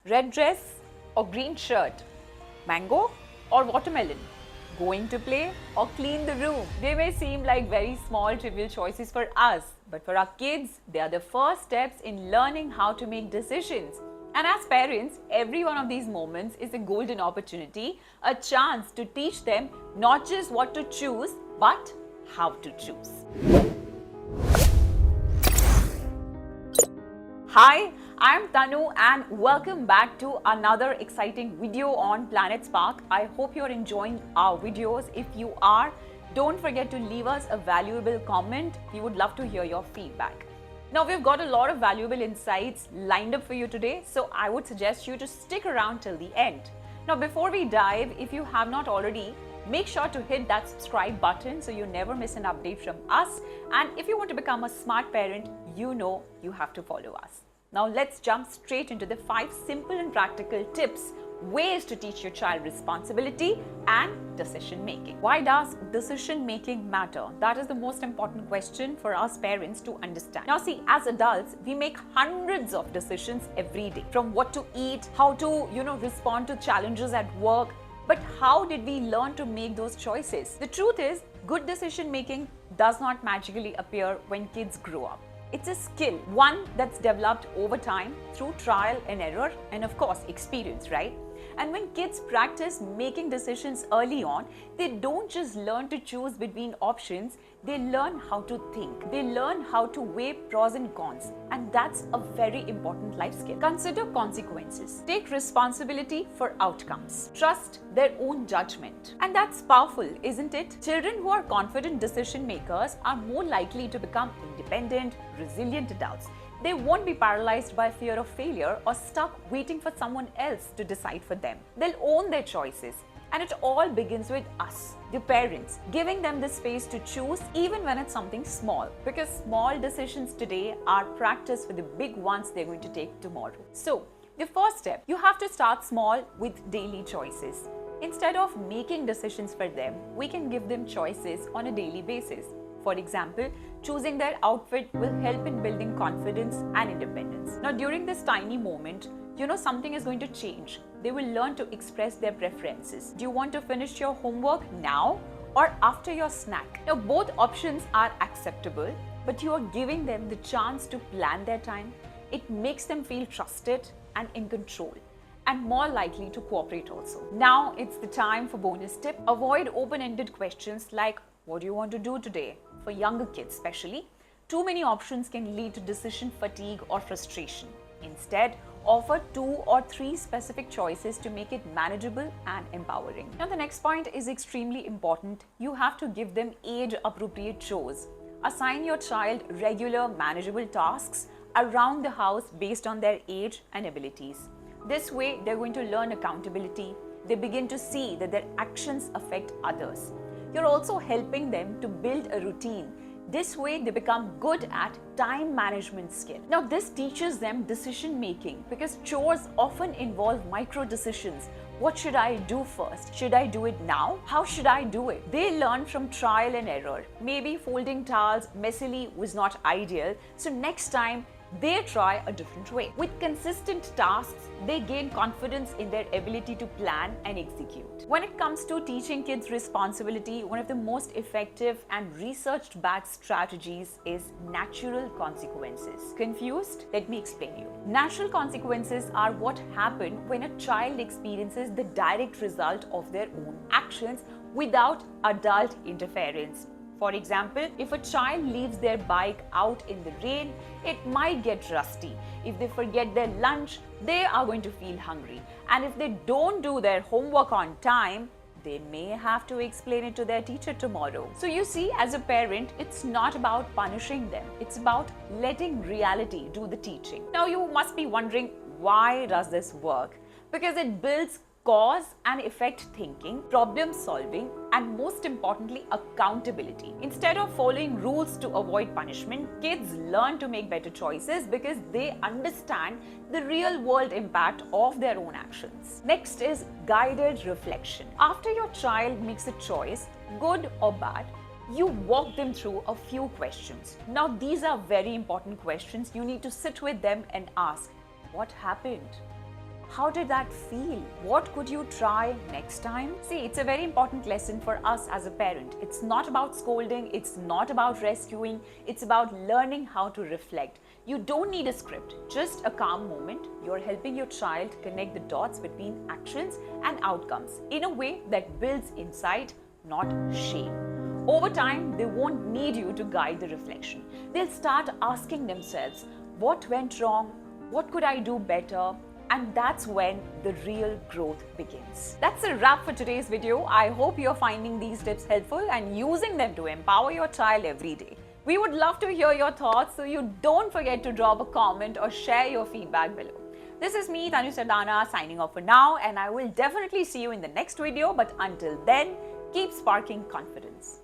Red dress or green shirt? Mango or watermelon? Going to play or clean the room? They may seem like very small, trivial choices for us, but for our kids, they are the first steps in learning how to make decisions. And as parents, every one of these moments is a golden opportunity, a chance to teach them not just what to choose, but how to choose. Hi, I'm Tanu and welcome back to another exciting video on PlanetSpark. I hope you're enjoying our videos. If you are, don't forget to leave us a valuable comment. We would love to hear your feedback. Now, we've got a lot of valuable insights lined up for you today, so I would suggest you to stick around till the end. Now, before we dive, if you have not already, make sure to hit that subscribe button so you never miss an update from us. And if you want to become a smart parent, you know you have to follow us. Now, let's jump straight into the 5 simple and practical tips, ways to teach your child responsibility and decision making. Why does decision making matter? That is the most important question for us parents to understand. Now see, as adults, we make hundreds of decisions every day, from what to eat, how to, respond to challenges at work. But how did we learn to make those choices? The truth is, good decision making does not magically appear when kids grow up. It's a skill, one that's developed over time through trial and error and of course experience, right? And when kids practice making decisions early on, they don't just learn to choose between options, they learn how to think. They learn how to weigh pros and cons. And that's a very important life skill. Consider consequences. Take responsibility for outcomes. Trust their own judgment. And that's powerful, isn't it? Children who are confident decision makers are more likely to become independent, resilient adults. They won't be paralyzed by fear of failure or stuck waiting for someone else to decide for them. They'll own their choices. And it all begins with us, the parents, giving them the space to choose even when it's something small. Because small decisions today are practice for the big ones they're going to take tomorrow. So, the first step, you have to start small with daily choices. Instead of making decisions for them, we can give them choices on a daily basis. For example, choosing their outfit will help in building confidence and independence. Now, during this tiny moment, something is going to change. They will learn to express their preferences. Do you want to finish your homework now or after your snack? Now, both options are acceptable, but you are giving them the chance to plan their time. It makes them feel trusted and in control, and more likely to cooperate also. Now, it's the time for bonus tip. Avoid open-ended questions like, what do you want to do today? For younger kids especially, too many options can lead to decision fatigue or frustration. Instead, offer 2 or 3 specific choices to make it manageable and empowering. Now, the next point is extremely important. You have to give them age-appropriate chores. Assign your child regular, manageable tasks around the house based on their age and abilities. This way, they're going to learn accountability. They begin to see that their actions affect others. You're also helping them to build a routine. This way, they become good at time management skill. Now, this teaches them decision making because chores often involve micro decisions. What should I do first? Should I do it now? How should I do it? They learn from trial and error. Maybe folding towels messily was not ideal, so next time, they try a different way. With consistent tasks, they gain confidence in their ability to plan and execute. When it comes to teaching kids responsibility, one of the most effective and research-backed strategies is natural consequences. Confused? Let me explain you. Natural consequences are what happen when a child experiences the direct result of their own actions without adult interference. For example, if a child leaves their bike out in the rain, it might get rusty. If they forget their lunch, they are going to feel hungry. And if they don't do their homework on time, they may have to explain it to their teacher tomorrow. So you see, as a parent, it's not about punishing them. It's about letting reality do the teaching. Now you must be wondering, why does this work? Because it builds cause and effect thinking, problem solving, and most importantly, accountability. Instead of following rules to avoid punishment, kids learn to make better choices because they understand the real world impact of their own actions. Next is guided reflection. After your child makes a choice, good or bad, you walk them through a few questions. Now, these are very important questions. You need to sit with them and ask, what happened? How did that feel? What could you try next time? See, it's a very important lesson for us as a parent. It's not about scolding, it's not about rescuing, it's about learning how to reflect. You don't need a script, just a calm moment. You're helping your child connect the dots between actions and outcomes in a way that builds insight, not shame. Over time, they won't need you to guide the reflection. They'll start asking themselves, what went wrong? What could I do better? And that's when the real growth begins. That's a wrap for today's video. I hope you're finding these tips helpful and using them to empower your child every day. We would love to hear your thoughts, so you don't forget to drop a comment or share your feedback below. This is me, Tanu Sardana, signing off for now, and I will definitely see you in the next video. But until then, keep sparking confidence.